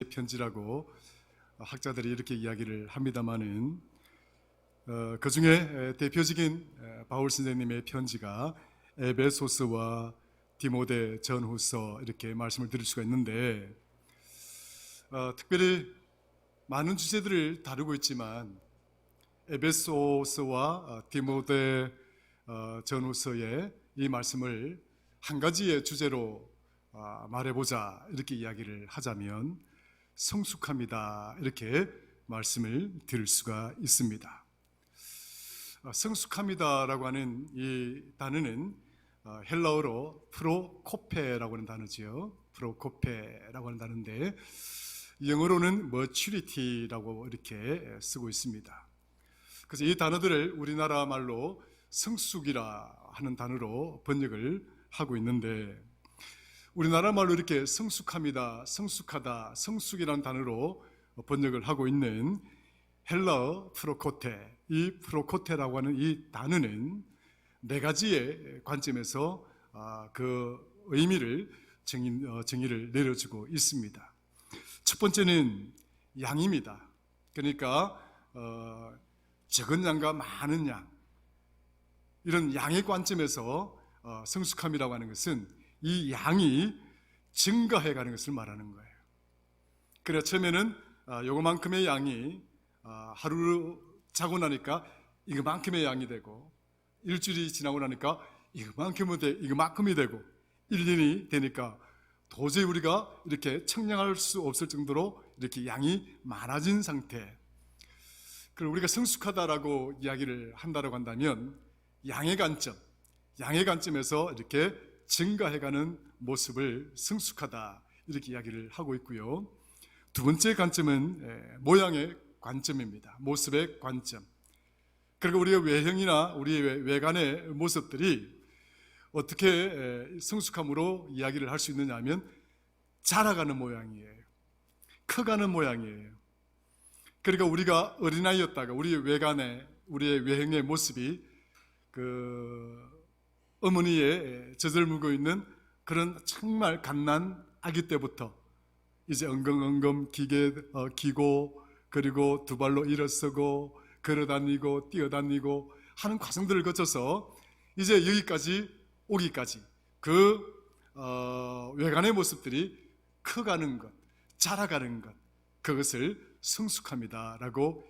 편지라고 학자들이 이렇게 이야기를 합니다마는 그 중에 대표적인 바울 선생님의 편지가 에베소서와 디모데 전후서 이렇게 말씀을 드릴 수가 있는데, 특별히 많은 주제들을 다루고 있지만 에베소서와 디모데 전후서의 이 말씀을 한 가지의 주제로 말해보자 이렇게 이야기를 하자면 성숙함이다 이렇게 말씀을 드릴 수가 있습니다. 성숙함이다라고 하는 이 단어는 헬라어로 프로코페라고 하는 단어지요. 프로코페라고 하는 단어인데 영어로는 maturity라고 이렇게 쓰고 있습니다. 그래서 이 단어들을 우리나라 말로 성숙이라 하는 단어로 번역을 하고 있는데, 우리나라 말로 이렇게 성숙함이다, 성숙하다, 성숙이라는 단어로 번역을 하고 있는 헬라어 프로코테, 이 프로코테라고 하는 이 단어는 네 가지의 관점에서 그 의미를 정의를 내려주고 있습니다. 첫 번째는 양입니다. 그러니까 적은 양과 많은 양, 이런 양의 관점에서 성숙함이라고 하는 것은 이 양이 증가해가는 것을 말하는 거예요. 그래 처음에는 요거만큼의 양이 하루 자고 나니까 이거만큼의 양이 되고, 일주일이 지나고 나니까 이거만큼이 되고, 1년이 되니까 도저히 우리가 이렇게 청량할 수 없을 정도로 이렇게 양이 많아진 상태. 그리고 우리가 성숙하다라고 이야기를 한다고 한다면 양의 관점에서 이렇게 증가해가는 모습을 성숙하다 이렇게 이야기를 하고 있고요. 두 번째 관점은 모양의 관점입니다. 모습의 관점. 그리고 우리의 외형이나 우리의 외관의 모습들이 어떻게 성숙함으로 이야기를 할 수 있느냐 하면 자라가는 모양이에요. 커가는 모양이에요. 그러니까 우리가 어린아이였다가 우리의 외형의 모습이 그 어머니의 젖을 물고 있는 그런 정말 갓난 아기 때부터 이제 엉금엉금 기고 그리고 두 발로 일어서고 걸어다니고 뛰어다니고 하는 과정들을 거쳐서 이제 여기까지 오기까지 그 외관의 모습들이 커가는 것, 자라가는 것, 그것을 성숙함이다라고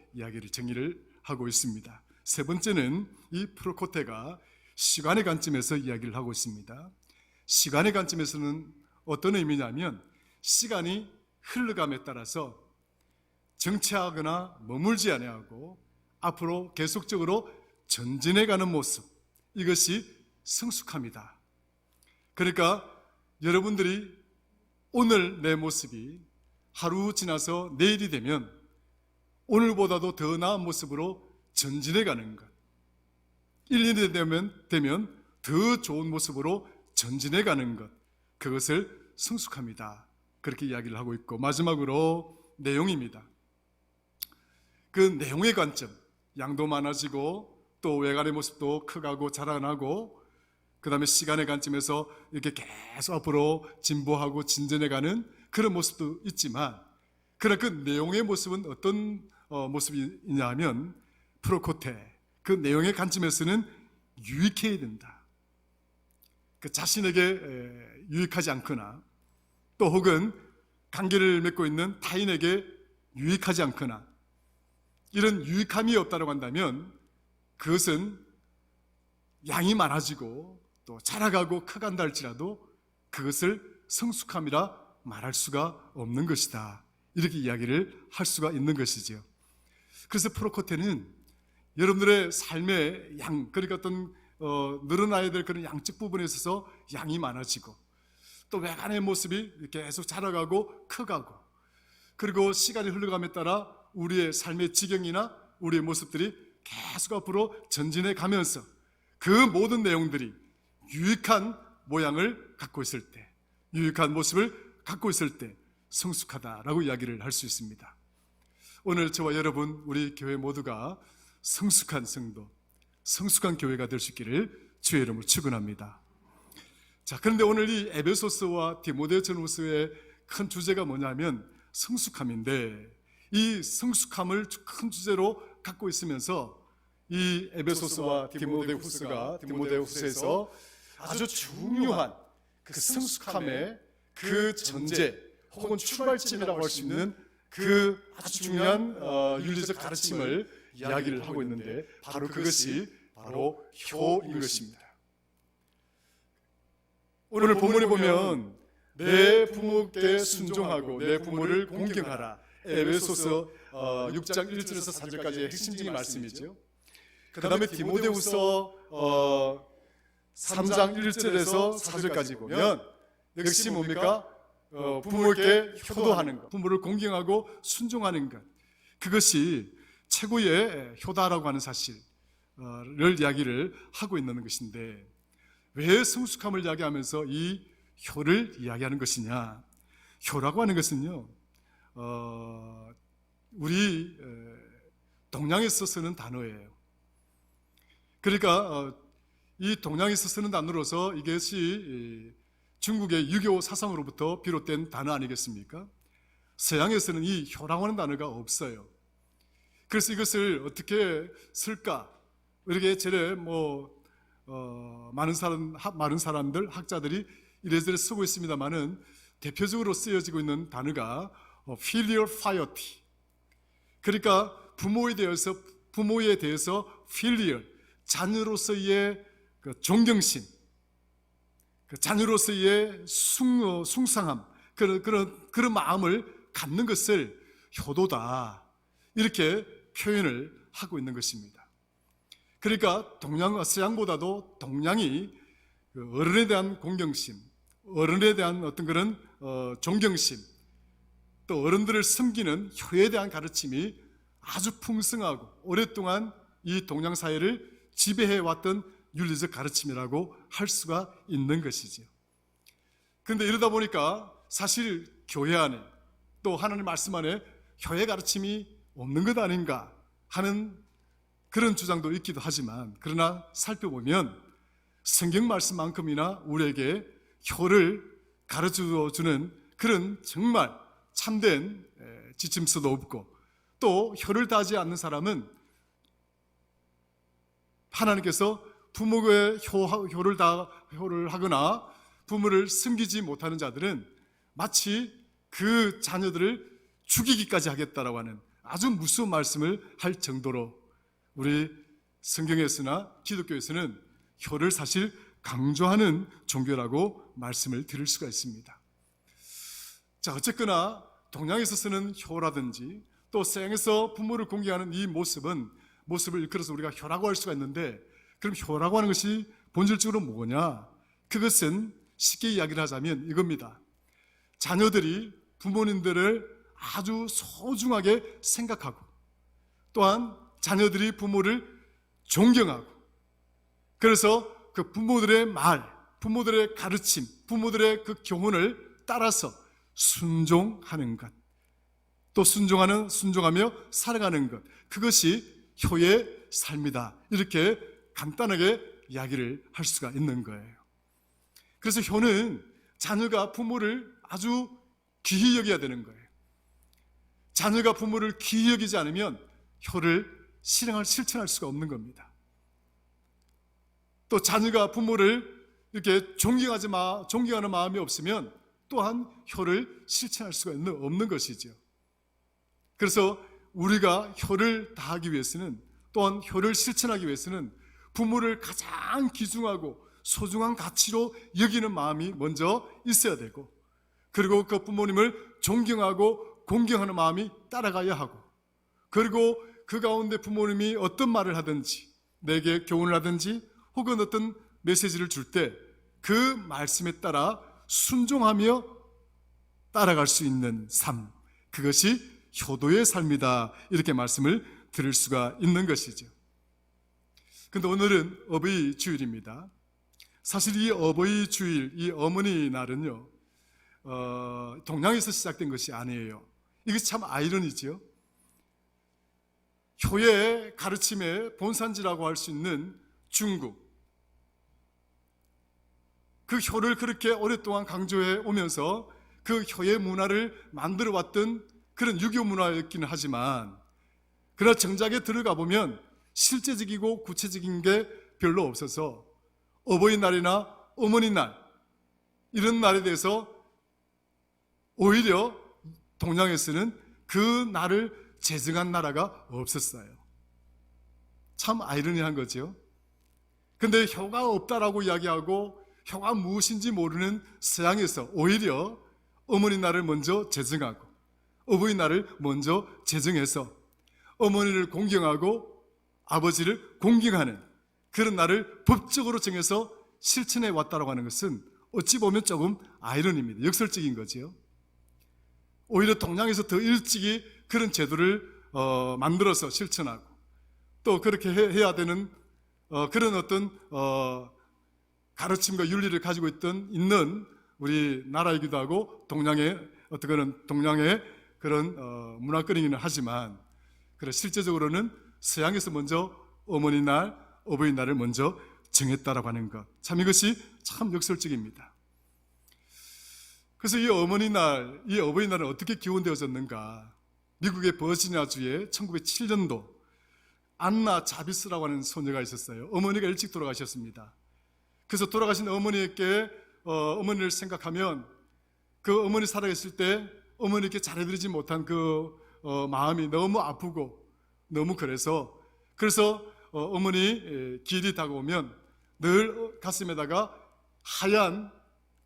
정의를 하고 있습니다. 세 번째는 이 프로코테가 시간의 관점에서 이야기를 하고 있습니다. 시간의 관점에서는 어떤 의미냐면 시간이 흘러감에 따라서 정체하거나 머물지 아니하고 앞으로 계속적으로 전진해가는 모습, 이것이 성숙함이다. 그러니까 여러분들이 오늘 내 모습이 하루 지나서 내일이 되면 오늘보다도 더 나은 모습으로 전진해가는 것, 1년이 되면 더 좋은 모습으로 전진해가는 것, 그것을 성숙함이다 그렇게 이야기를 하고 있고, 마지막으로 내용입니다. 그 내용의 관점, 양도 많아지고 또 외관의 모습도 커가고 자라나고, 그 다음에 시간의 관점에서 이렇게 계속 앞으로 진보하고 진전해가는 그런 모습도 있지만, 그러나 그 내용의 모습은 어떤 모습이냐 하면 프로코테, 그 내용의 관점에서는 유익해야 된다. 그 자신에게 유익하지 않거나 또 혹은 관계를 맺고 있는 타인에게 유익하지 않거나 이런 유익함이 없다고 한다면 그것은 양이 많아지고 또 자라가고 커간다 할지라도 그것을 성숙함이라 말할 수가 없는 것이다, 이렇게 이야기를 할 수가 있는 것이죠. 그래서 프로코테는 여러분들의 삶의 양, 그러니까 어떤 늘어나야 될 그런 양적 부분에 있어서 양이 많아지고 또 외관의 모습이 계속 자라가고 커가고, 그리고 시간이 흘러감에 따라 우리의 삶의 지경이나 우리의 모습들이 계속 앞으로 전진해 가면서 그 모든 내용들이 유익한 모양을 갖고 있을 때, 유익한 모습을 갖고 있을 때 성숙하다라고 이야기를 할 수 있습니다. 오늘 저와 여러분, 우리 교회 모두가 성숙한 성도, 성숙한 교회가 될 수 있기를 주의 이름으로 축원합니다. 자, 그런데 오늘 이 에베소서와 디모데 전후서의 큰 주제가 뭐냐면 성숙함인데, 이 성숙함을 큰 주제로 갖고 있으면서 이 에베소서와 디모데후서에서 아주 중요한 그 성숙함의 그 전제 혹은 출발점이라고 할 수 있는 그 아주 중요한 윤리적 가르침을 이야기를 하고 있는데, 바로 그것이 바로 효인 것입니다. 오늘 본문에 보면 내 부모께 순종하고 내 부모를 공경하라, 에베소서 6장 1절에서 4절까지의 핵심적인 말씀이죠. 그 다음에 디모데후서 3장 1절에서 4절까지 보면 역시 뭡니까? 부모에게 효도하는 것, 부모를 공경하고 순종하는 것, 그것이 최고의 효다라고 하는 사실을 이야기를 하고 있는 것인데, 왜 성숙함을 이야기하면서 이 효를 이야기하는 것이냐? 효라고 하는 것은요, 우리 동양에서 쓰는 단어예요. 그러니까 이 동양에서 쓰는 단어로서 이것이 중국의 유교 사상으로부터 비롯된 단어 아니겠습니까? 서양에서는 이 효라고 하는 단어가 없어요. 그래서 이것을 어떻게 쓸까? 이렇게 제래 많은 사람들, 학자들이 이래저래 쓰고 있습니다만은 대표적으로 쓰여지고 있는 단어가 filial piety. 그러니까 부모에 대해서 filial, 자녀로서의 그 존경심, 그 자녀로서의 숭상함, 그런 마음을 갖는 것을 효도다, 이렇게 표현을 하고 있는 것입니다. 그러니까 서양보다도 동양이 어른에 대한 공경심, 어른에 대한 어떤 그런 존경심, 또 어른들을 섬기는 효에 대한 가르침이 아주 풍성하고 오랫동안 이 동양 사회를 지배해왔던 윤리적 가르침이라고 할 수가 있는 것이죠. 그런데 이러다 보니까 사실 교회 안에, 또 하나님 말씀 안에 효의 가르침이 없는 것 아닌가 하는 그런 주장도 있기도 하지만, 그러나 살펴보면 성경 말씀만큼이나 우리에게 효를 가르쳐주는 그런 정말 참된 지침서도 없고, 또 효를 다하지 않는 사람은 하나님께서 부모의 효를 하거나 부모를 섬기지 못하는 자들은 마치 그 자녀들을 죽이기까지 하겠다라고 하는 아주 무서운 말씀을 할 정도로 우리 성경에서나 기독교에서는 효를 사실 강조하는 종교라고 말씀을 드릴 수가 있습니다. 자, 어쨌거나 동양에서 쓰는 효라든지 또 서양에서 부모를 공경하는 이 모습을 일컬어서 우리가 효라고 할 수가 있는데, 그럼 효라고 하는 것이 본질적으로 뭐냐? 그것은 쉽게 이야기를 하자면 이겁니다. 자녀들이 부모님들을 아주 소중하게 생각하고, 또한 자녀들이 부모를 존경하고, 그래서 그 부모들의 말, 부모들의 가르침, 부모들의 그 교훈을 따라서 순종하는 것, 또 순종하며 살아가는 것, 그것이 효의 삶이다, 이렇게 간단하게 이야기를 할 수가 있는 거예요. 그래서 효는 자녀가 부모를 아주 귀히 여겨야 되는 거예요. 자녀가 부모를 귀히 여기지 않으면 효를 실천할 수가 없는 겁니다. 또 자녀가 부모를 이렇게 존경하는 마음이 없으면 또한 효를 실천할 수가 없는 것이죠. 그래서 우리가 효를 다하기 위해서는, 또한 효를 실천하기 위해서는 부모를 가장 귀중하고 소중한 가치로 여기는 마음이 먼저 있어야 되고, 그리고 그 부모님을 존경하고 공경하는 마음이 따라가야 하고, 그리고 그 가운데 부모님이 어떤 말을 하든지, 내게 교훈을 하든지 혹은 어떤 메시지를 줄 때 그 말씀에 따라 순종하며 따라갈 수 있는 삶, 그것이 효도의 삶이다, 이렇게 말씀을 드릴 수가 있는 것이죠. 그런데 오늘은 어버이 주일입니다. 사실 이 어버이 주일, 이 어머니 날은요, 동양에서 시작된 것이 아니에요. 이것이 참 아이러니지요. 효의 가르침의 본산지라고 할 수 있는 중국, 그 효를 그렇게 오랫동안 강조해 오면서 그 효의 문화를 만들어 왔던 그런 유교 문화였기는 하지만, 그러나 정작에 들어가 보면 실제적이고 구체적인 게 별로 없어서 어버이날이나 어머니날 이런 날에 대해서 오히려 동양에서는 그 날을 제정한 나라가 없었어요. 참 아이러니한 거죠. 근데 효가 없다라고 이야기하고 효가 무엇인지 모르는 서양에서 오히려 어머니날을 먼저 제정하고 어버이날을 먼저 제정해서 어머니를 공경하고 아버지를 공경하는 그런 날을 법적으로 정해서 실천해 왔다고 하는 것은 어찌 보면 조금 아이러니입니다. 역설적인 거죠. 오히려 동양에서 더 일찍이 그런 제도를 만들어서 실천하고 또 그렇게 해야 되는 그런 어떤 가르침과 윤리를 가지고 있는 우리 나라이기도 하고 동양의 그런 문화권이기는 하지만, 그래 실제적으로는 서양에서 먼저 어머니날, 어버이날을 먼저 정했다라고 하는 것, 참 이것이 참 역설적입니다. 그래서 이 어버이날은 어떻게 기원되어졌는가? 미국의 버지니아주에 1907년도 안나 자비스라고 하는 소녀가 있었어요. 어머니가 일찍 돌아가셨습니다. 그래서 돌아가신 어머니께 어머니를 생각하면 그 어머니 살아계실 때 어머니께 잘해드리지 못한 그 마음이 너무 아프고 너무 그래서 어머니 길이 다가오면 늘 가슴에다가 하얀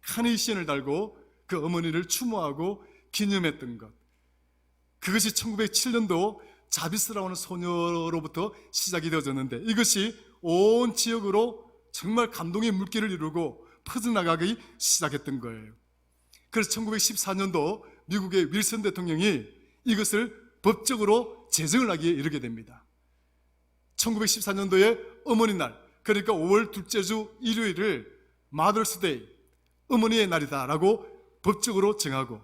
카네이션을 달고 그 어머니를 추모하고 기념했던 것, 그것이 1907년도 자비스라고 하는 소녀로부터 시작이 되어졌는데, 이것이 온 지역으로 정말 감동의 물결을 이루고 퍼져나가기 시작했던 거예요. 그래서 1914년도 미국의 윌슨 대통령이 이것을 법적으로 제정을 하기에 이르게 됩니다. 1914년도에 어머니날, 그러니까 5월 둘째 주 일요일을 마더스데이, 어머니의 날이다라고 법적으로 정하고,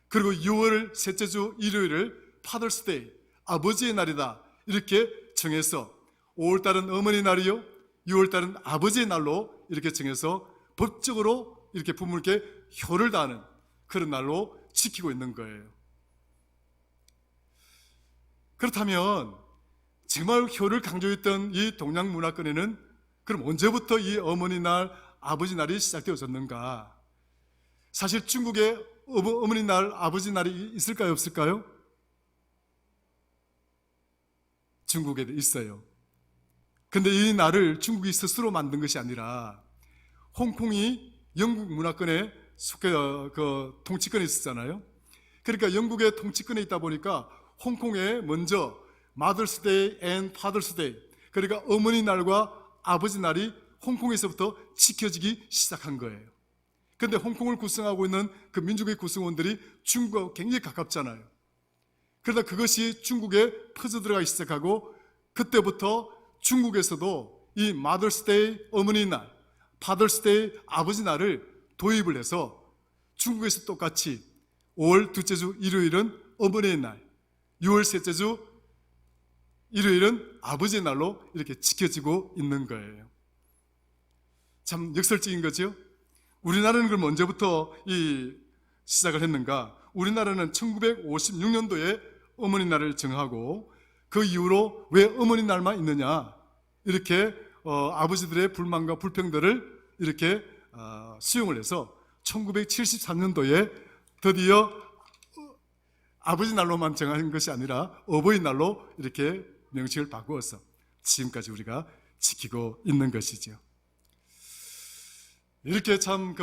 그리고 6월 셋째 주 일요일을 파더스데이, 아버지의 날이다 이렇게 정해서 5월달은 어머니날이요 6월달은 아버지의 날로 이렇게 정해서 법적으로 이렇게 부모님께 효를 다하는 그런 날로 지키고 있는 거예요. 그렇다면 정말 효를 강조했던 이 동양 문화권에는 그럼 언제부터 이 어머니날, 아버지날이 시작되어졌는가? 사실 중국에 어머니날, 아버지날이 있을까요, 없을까요? 중국에도 있어요. 근데 이 날을 중국이 스스로 만든 것이 아니라 홍콩이 영국 문화권에 통치권에 있었잖아요. 그러니까 영국의 통치권에 있다 보니까 홍콩에 먼저 Mother's Day and Father's Day, 그러니까 어머니 날과 아버지 날이 홍콩에서부터 지켜지기 시작한 거예요. 그런데 홍콩을 구성하고 있는 그 민족의 구성원들이 중국하고 굉장히 가깝잖아요. 그러다 그것이 중국에 퍼져들어가기 시작하고, 그때부터 중국에서도 이 Mother's Day 어머니 날, Father's Day 아버지 날을 도입을 해서 중국에서 똑같이 5월 둘째 주 일요일은 어머니의 날, 6월 셋째 주 일요일은 아버지의 날로 이렇게 지켜지고 있는 거예요. 참 역설적인 거죠. 우리나라는 그럼 언제부터 시작을 했는가? 우리나라는 1956년도에 어머니 날을 정하고, 그 이후로 왜 어머니 날만 있느냐, 이렇게 아버지들의 불만과 불평들을 이렇게 수용을 해서 1973년도에 드디어 아버지 날로만 정한 것이 아니라 어버이날로 이렇게 명칭을 바꾸어서 지금까지 우리가 지키고 있는 것이죠. 이렇게 참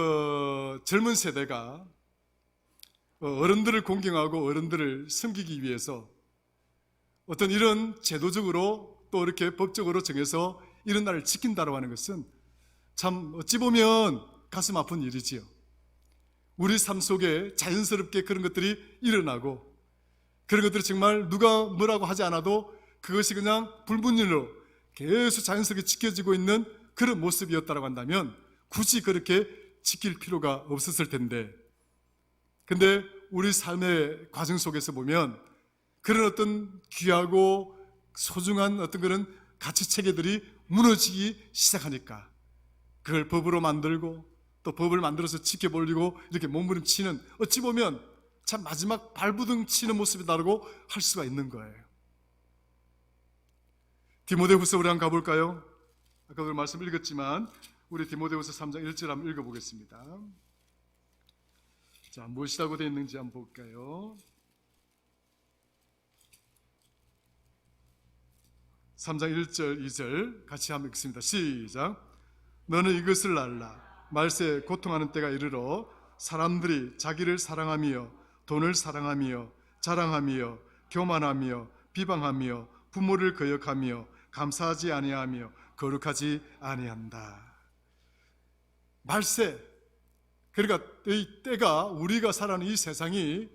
젊은 세대가 어른들을 공경하고 어른들을 섬기기 위해서 어떤 이런 제도적으로 또 이렇게 법적으로 정해서 이런 날을 지킨다고 하는 것은 참 어찌 보면 가슴 아픈 일이지요. 우리 삶 속에 자연스럽게 그런 것들이 일어나고, 그런 것들이 정말 누가 뭐라고 하지 않아도 그것이 그냥 불분율로 계속 자연스럽게 지켜지고 있는 그런 모습이었다고 한다면 굳이 그렇게 지킬 필요가 없었을 텐데, 근데 우리 삶의 과정 속에서 보면 그런 어떤 귀하고 소중한 어떤 그런 가치 체계들이 무너지기 시작하니까 그걸 법으로 만들고 또 법을 만들어서 지켜보려고 이렇게 몸부림치는, 어찌 보면 참 마지막 발부둥 치는 모습이다라고 할 수가 있는 거예요. 디모데후서 우리 한번 가볼까요? 아까도 말씀 읽었지만 우리 디모데후서 3장 1절 한번 읽어보겠습니다. 자, 무엇이라고 되어 있는지 한번 볼까요? 3장 1절 2절 같이 한번 읽습니다. 시작. 너는 이것을 알라. 말세에 고통하는 때가 이르러 사람들이 자기를 사랑하며 돈을 사랑하며 자랑하며 교만하며 비방하며 부모를 거역하며 감사하지 아니하며 거룩하지 아니한다. 말세, 그러니까 이 때가, 우리가 살아가는 이 세상이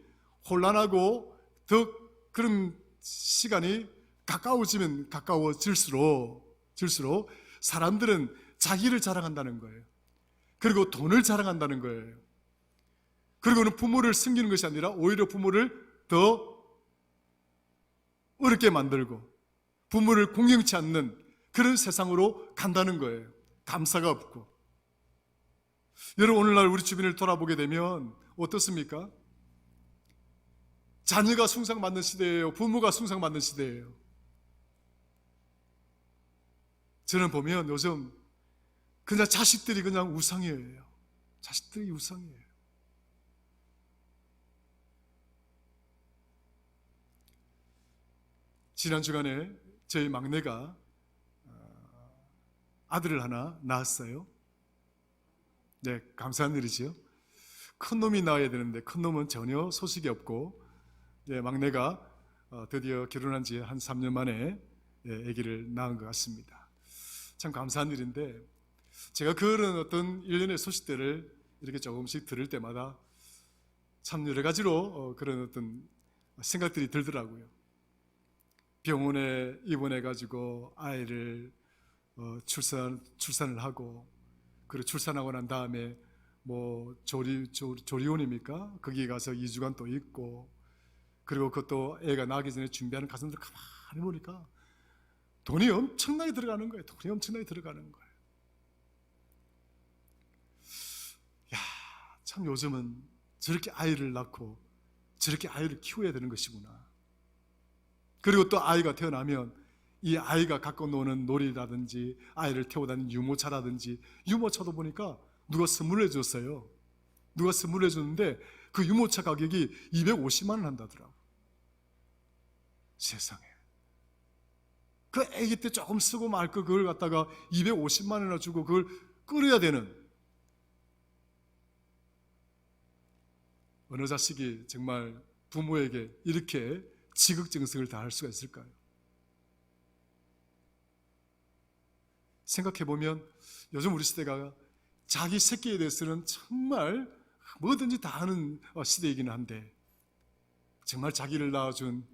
혼란하고 더 그런 시간이 가까워지면 가까워질수록 사람들은 자기를 자랑한다는 거예요. 그리고 돈을 자랑한다는 거예요. 그리고는 부모를 숨기는 것이 아니라 오히려 부모를 더 어렵게 만들고 부모를 공경치 않는 그런 세상으로 간다는 거예요. 감사가 없고. 여러분, 오늘날 우리 주변을 돌아보게 되면 어떻습니까? 자녀가 숭상받는 시대예요. 부모가 숭상받는 시대예요. 저는 보면 요즘 그냥 자식들이 그냥 우상이에요. 자식들이 우상이에요. 지난 주간에 저희 막내가 아들을 하나 낳았어요. 네, 감사한 일이지요. 큰 놈이 낳아야 되는데 큰 놈은 전혀 소식이 없고, 네, 막내가 드디어 결혼한 지 한 3년 만에 아기를 낳은 것 같습니다. 참 감사한 일인데, 제가 그런 어떤 일련의 소식들을 이렇게 조금씩 들을 때마다 참 여러 가지로 그런 어떤 생각들이 들더라고요. 병원에 입원해가지고 아이를 출산을 하고, 그리고 출산하고 난 다음에 뭐 조리원입니까? 거기 가서 2주간 또 있고, 그리고 그것도 애가 나기 전에 준비하는 가정들 가만히 보니까 돈이 엄청나게 들어가는 거예요. 돈이 엄청나게 들어가는 거예요. 야, 참 요즘은 저렇게 아이를 낳고 저렇게 아이를 키워야 되는 것이구나. 그리고 또 아이가 태어나면 이 아이가 갖고 노는 놀이라든지 아이를 태워 다니는 유모차라든지, 유모차도 보니까 누가 선물해 줬어요. 누가 선물해 줬는데 그 유모차 가격이 250만 원 한다더라고. 세상에. 그 아기 때 조금 쓰고 말 거 그걸 갖다가 250만 원이나 주고 그걸 끌어야 되는, 어느 자식이 정말 부모에게 이렇게 지극정성을 다할 수가 있을까요? 생각해보면 요즘 우리 시대가 자기 새끼에 대해서는 정말 뭐든지 다 하는 시대이긴 한데, 정말 자기를 낳아준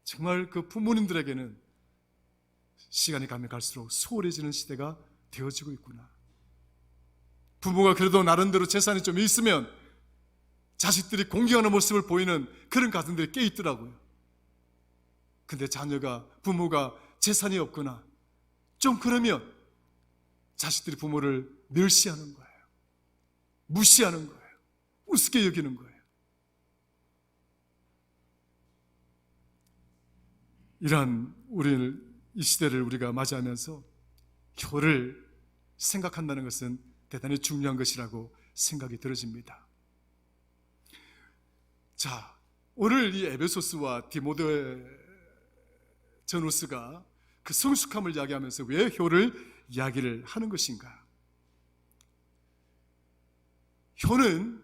정말 그 부모님들에게는 시간이 가면 갈수록 소홀해지는 시대가 되어지고 있구나. 부모가 그래도 나름대로 재산이 좀 있으면 자식들이 공경하는 모습을 보이는 그런 가정들이 꽤 있더라고요. 근데 부모가 재산이 없거나 좀 그러면 자식들이 부모를 멸시하는 거예요. 무시하는 거예요. 우습게 여기는 거예요. 이러한 이 시대를 우리가 맞이하면서 효를 생각한다는 것은 대단히 중요한 것이라고 생각이 들어집니다. 자, 오늘 이 에베소스와 디모데 전후서가 그 성숙함을 이야기하면서 왜 효를 이야기를 하는 것인가? 효는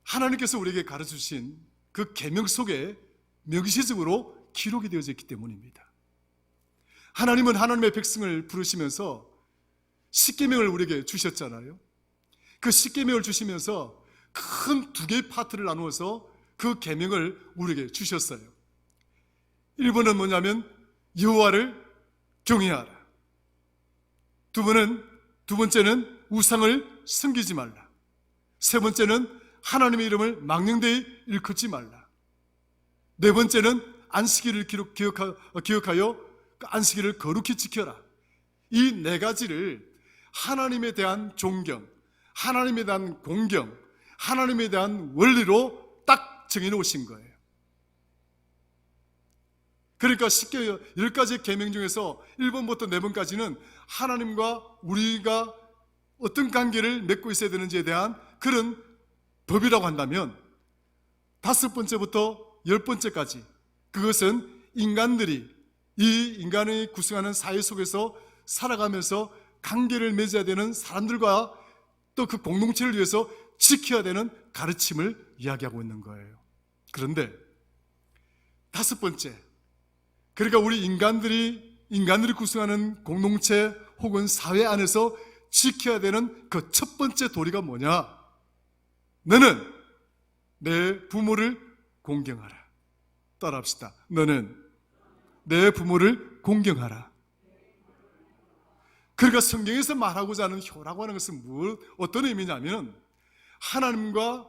하나님께서 우리에게 가르쳐주신 그 계명 속에 명시적으로 기록이 되어져 있기 때문입니다. 하나님은 하나님의 백성을 부르시면서 십계명을 우리에게 주셨잖아요. 그 십계명을 주시면서 큰 두 개의 파트를 나누어서 그 계명을 우리에게 주셨어요. 1번은 뭐냐면 여호와를 경외하라. 두 번째는 우상을 섬기지 말라. 세 번째는 하나님의 이름을 망령되이 일컫지 말라. 네 번째는 안식일을 기억하여 그 안식일을 거룩히 지켜라. 이 네 가지를 하나님에 대한 존경, 하나님에 대한 공경, 하나님에 대한 원리로 딱 정해놓으신 거예요. 그러니까 쉽게 10가지 계명 중에서 1번부터 4번까지는 하나님과 우리가 어떤 관계를 맺고 있어야 되는지에 대한 그런 법이라고 한다면 5번째부터 10번째까지 그것은 인간들이 이 인간이 구성하는 사회 속에서 살아가면서 관계를 맺어야 되는 사람들과 또 그 공동체를 위해서 지켜야 되는 가르침을 이야기하고 있는 거예요. 그런데 5번째, 그러니까 우리 인간들이 구성하는 공동체 혹은 사회 안에서 지켜야 되는 그 첫 번째 도리가 뭐냐? 너는 내 부모를 공경하라. 따라합시다. 너는 내 부모를 공경하라. 그러니까 성경에서 말하고자 하는 효라고 하는 것은 어떤 의미냐면 하나님과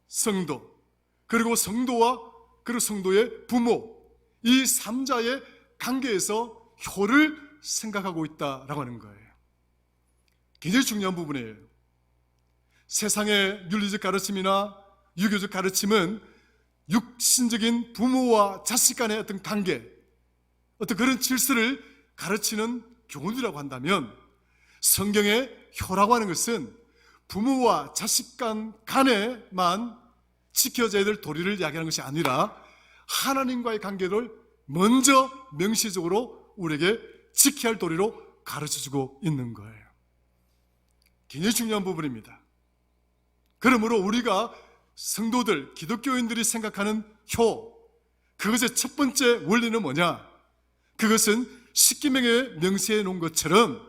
성도, 그리고 성도와 그리고 성도의 부모, 이 3자의 관계에서 효를 생각하고 있다라고 하는 거예요. 굉장히 중요한 부분이에요. 세상의 윤리적 가르침이나 유교적 가르침은 육신적인 부모와 자식 간의 어떤 관계, 어떤 그런 질서를 가르치는 교훈이라고 한다면 성경의 효라고 하는 것은 부모와 자식 간에만 지켜져야 될 도리를 이야기하는 것이 아니라 하나님과의 관계를 먼저 명시적으로 우리에게 지켜야 할 도리로 가르쳐주고 있는 거예요. 굉장히 중요한 부분입니다. 그러므로 우리가 성도들, 기독교인들이 생각하는 효, 그것의 첫 번째 원리는 뭐냐? 그것은 십계명에 명시해 놓은 것처럼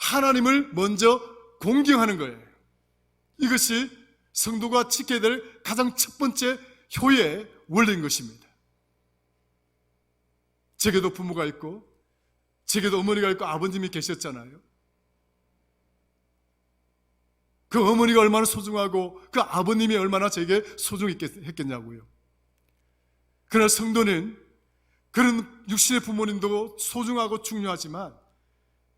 하나님을 먼저 공경하는 거예요. 이것이 성도가 지켜야 될 가장 첫 번째 효의 원리인 것입니다. 제게도 부모가 있고 제게도 어머니가 있고 아버님이 계셨잖아요. 그 어머니가 얼마나 소중하고 그 아버님이 얼마나 제게 소중했겠냐고요. 그러나 성도는 그런 육신의 부모님도 소중하고 중요하지만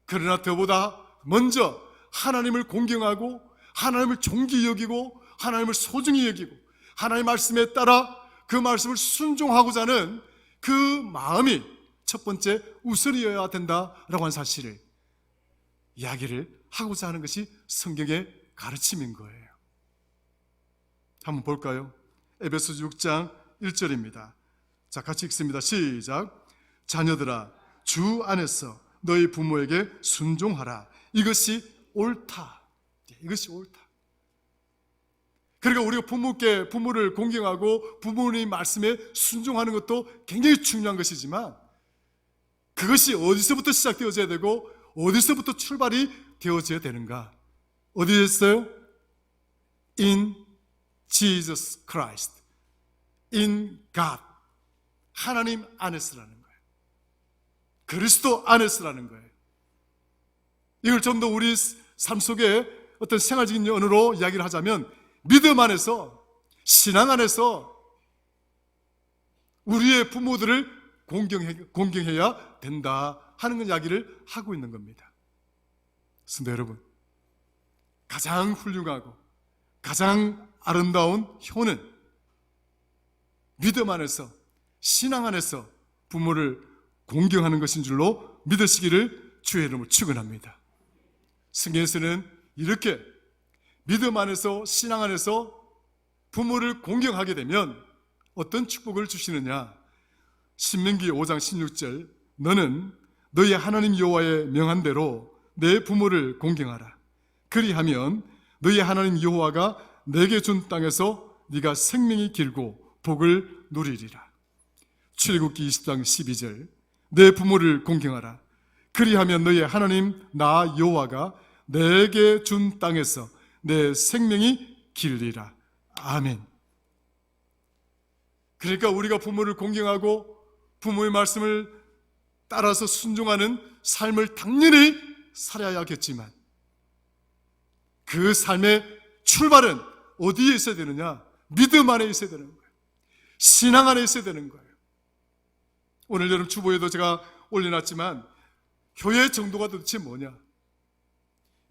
그러나 더보다 먼저 하나님을 공경하고 하나님을 존귀히 여기고 하나님을 소중히 여기고 하나님의 말씀에 따라 그 말씀을 순종하고자 하는 그 마음이 첫 번째 우선이어야 된다라고 하는 사실을 이야기를 하고자 하는 것이 성경의 가르침인 거예요. 한번 볼까요? 에베소서 6장 1절입니다. 자, 같이 읽습니다. 시작. 자녀들아, 주 안에서 너희 부모에게 순종하라. 이것이 옳다. 이것이 옳다. 그러니까 우리가 부모를 공경하고 부모님 말씀에 순종하는 것도 굉장히 중요한 것이지만 그것이 어디서부터 시작되어져야 되고 어디서부터 출발이 되어져야 되는가? 어디에 있어요? In Jesus Christ. In God. 하나님 안에서라는 거예요. 그리스도 안에서라는 거예요. 이걸 좀 더 우리 삶 속에 어떤 생활적인 언어로 이야기를 하자면 믿음 안에서, 신앙 안에서 우리의 부모들을 공경해야 된다 하는 이야기를 하고 있는 겁니다. 성도 여러분, 가장 훌륭하고 가장 아름다운 효는 믿음 안에서, 신앙 안에서 부모를 공경하는 것인 줄로 믿으시기를 주의 이름으로 축원합니다. 성경에서는 이렇게 믿음 안에서, 신앙 안에서 부모를 공경하게 되면 어떤 축복을 주시느냐? 신명기 5장 16절, 너는 너희 하나님 여호와의 명한 대로 내 부모를 공경하라. 그리하면 너희 하나님 여호와가 내게 준 땅에서 네가 생명이 길고 복을 누리리라. 출애굽기 20장 12절, 내 부모를 공경하라. 그리하면 너희 하나님 나 여호와가 내게 준 땅에서 내 생명이 길리라. 아멘. 그러니까 우리가 부모를 공경하고 부모의 말씀을 따라서 순종하는 삶을 당연히 살아야겠지만 그 삶의 출발은 어디에 있어야 되느냐? 믿음 안에 있어야 되는 거예요. 신앙 안에 있어야 되는 거예요. 오늘 여러분 주보에도 제가 올려놨지만 교회의 정도가 도대체 뭐냐?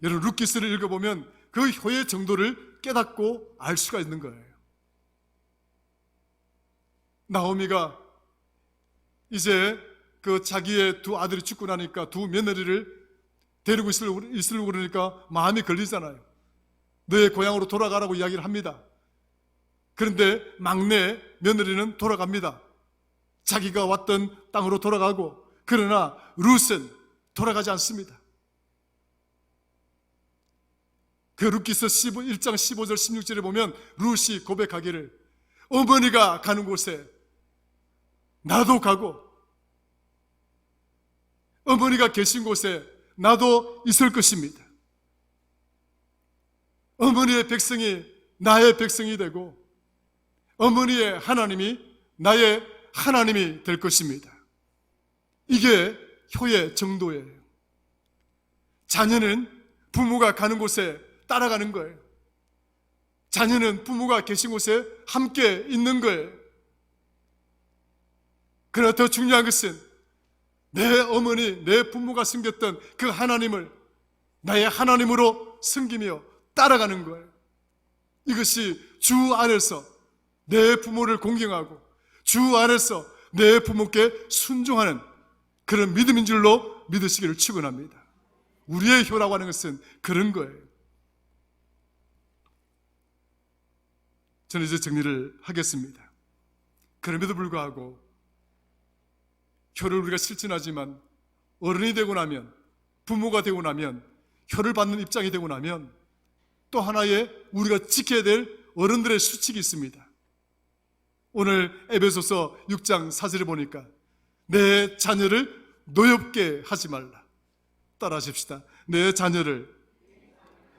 여러분 룻기스를 읽어보면 그 효의 정도를 깨닫고 알 수가 있는 거예요. 나오미가 이제 그 자기의 두 아들이 죽고 나니까 두 며느리를 데리고 있으려고 그러니까 마음이 걸리잖아요. 너의 고향으로 돌아가라고 이야기를 합니다. 그런데 막내 며느리는 돌아갑니다. 자기가 왔던 땅으로 돌아가고, 그러나 룻은 돌아가지 않습니다. 그 룻기서 1장 15절 16절에 보면 룻이 고백하기를, 어머니가 가는 곳에 나도 가고 어머니가 계신 곳에 나도 있을 것입니다. 어머니의 백성이 나의 백성이 되고 어머니의 하나님이 나의 하나님이 될 것입니다. 이게 효의 정도예요. 자녀는 부모가 가는 곳에 따라가는 거예요. 자녀는 부모가 계신 곳에 함께 있는 거예요. 그러나 더 중요한 것은 내 어머니, 내 부모가 섬겼던 그 하나님을 나의 하나님으로 섬기며 따라가는 거예요. 이것이 주 안에서 내 부모를 공경하고 주 안에서 내 부모께 순종하는 그런 믿음인 줄로 믿으시기를 축원합니다. 우리의 효라고 하는 것은 그런 거예요. 저는 이제 정리를 하겠습니다. 그럼에도 불구하고 효를 우리가 실천하지만 어른이 되고 나면, 부모가 되고 나면, 효를 받는 입장이 되고 나면 또 하나의 우리가 지켜야 될 어른들의 수칙이 있습니다. 오늘 에베소서 6장 4절에 보니까 내 자녀를 노엽게 하지 말라. 따라 하십시다. 내 자녀를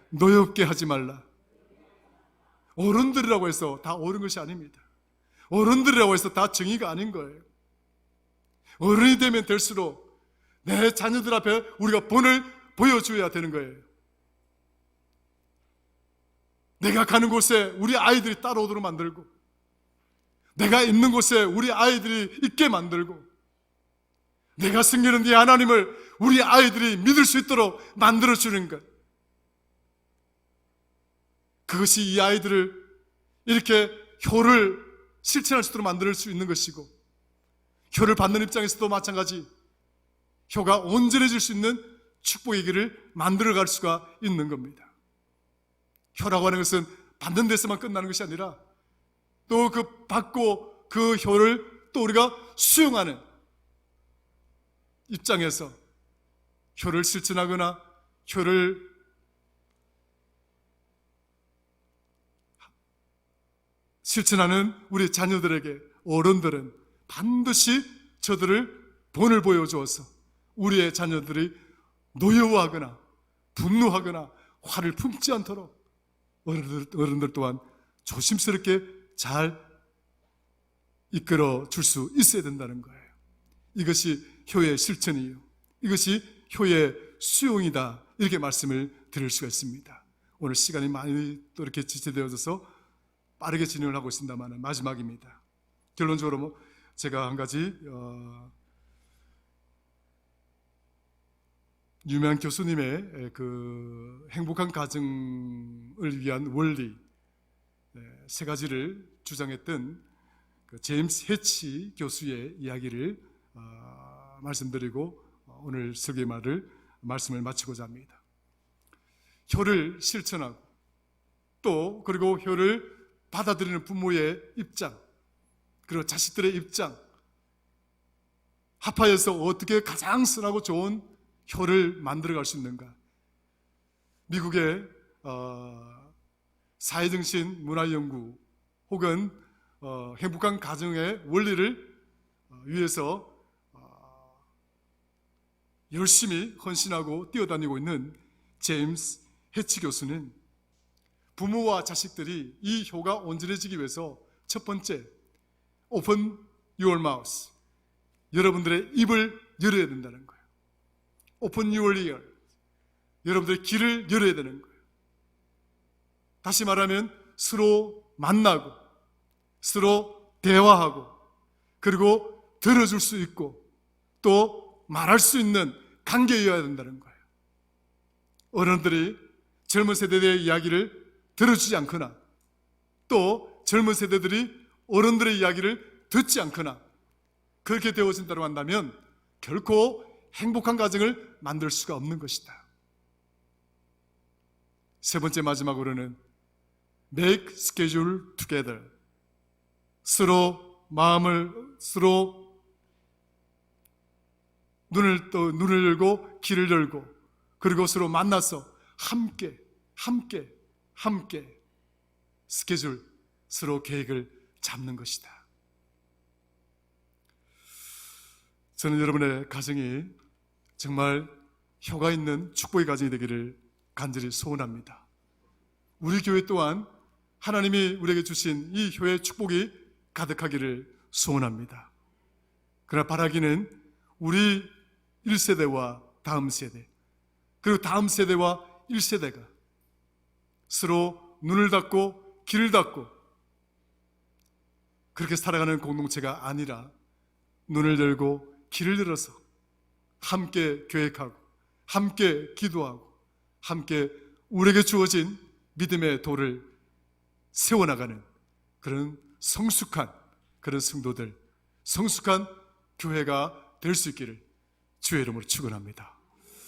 노엽게 하지 말라. 어른들이라고 해서 다 옳은 것이 아닙니다. 어른들이라고 해서 다 정의가 아닌 거예요. 어른이 되면 될수록 내 자녀들 앞에 우리가 본을 보여줘야 되는 거예요. 내가 가는 곳에 우리 아이들이 따라오도록 만들고, 내가 있는 곳에 우리 아이들이 있게 만들고, 내가 섬기는 네 하나님을 우리 아이들이 믿을 수 있도록 만들어주는 것, 그것이 이 아이들을 이렇게 효를 실천할 수 있도록 만들 수 있는 것이고, 효를 받는 입장에서도 마찬가지 효가 온전해질 수 있는 축복의 길을 만들어갈 수가 있는 겁니다. 효라고 하는 것은 받는 데서만 끝나는 것이 아니라 또 그 받고 그 효를 또 우리가 수용하는 입장에서 효를 실천하거나 효를 실천하는 우리 자녀들에게 어른들은 반드시 저들을 본을 보여주어서 우리의 자녀들이 노여워하거나 분노하거나 화를 품지 않도록 어른들 또한 조심스럽게 잘 이끌어 줄 수 있어야 된다는 거예요. 이것이 효의 실천이에요. 이것이 효의 수용이다, 이렇게 말씀을 드릴 수가 있습니다. 오늘 시간이 많이 또 이렇게 지체되어져서 빠르게 진행을 하고 있습니다만 마지막입니다. 결론적으로 제가 한 가지 유명한 교수님의 그 행복한 가정을 위한 원리 세 가지를 주장했던 그 제임스 해치 교수의 이야기를 말씀드리고 오늘 설교의 말씀을 마치고자 합니다. 효를 실천하고 또 그리고 효를 받아들이는 부모의 입장, 그리고 자식들의 입장, 합하여서 어떻게 가장 선하고 좋은 효를 만들어갈 수 있는가. 미국의 사회정신 문화연구 혹은 행복한 가정의 원리를 위해서 열심히 헌신하고 뛰어다니고 있는 제임스 해치 교수는 부모와 자식들이 이 효가 온전해지기 위해서 첫 번째, Open your mouth. 여러분들의 입을 열어야 된다는 거예요. Open your ear. 여러분들의 귀를 열어야 되는 거예요. 다시 말하면 서로 만나고 서로 대화하고 그리고 들어줄 수 있고 또 말할 수 있는 관계여야 된다는 거예요. 어른들이 젊은 세대들의 이야기를 들어주지 않거나 또 젊은 세대들이 어른들의 이야기를 듣지 않거나 그렇게 되어진다고 한다면 결코 행복한 가정을 만들 수가 없는 것이다. 세 번째 마지막으로는 make schedule together. 서로 눈을 열고 귀를 열고 그리고 서로 만나서 함께 스케줄 서로 계획을 잡는 것이다. 저는 여러분의 가정이 정말 효과 있는 축복의 가정이 되기를 간절히 소원합니다. 우리 교회 또한 하나님이 우리에게 주신 이 효의 축복이 가득하기를 소원합니다. 그러나 바라기는 우리 1세대와 다음 세대 그리고 다음 세대와 1세대가 서로 눈을 닫고 귀를 닫고 그렇게 살아가는 공동체가 아니라 눈을 열고 귀를 열어서 함께 계획하고 함께 기도하고 함께 우리에게 주어진 믿음의 도를 세워나가는 그런 성숙한 그런 성도들, 성숙한 교회가 될 수 있기를 주의 이름으로 축원합니다.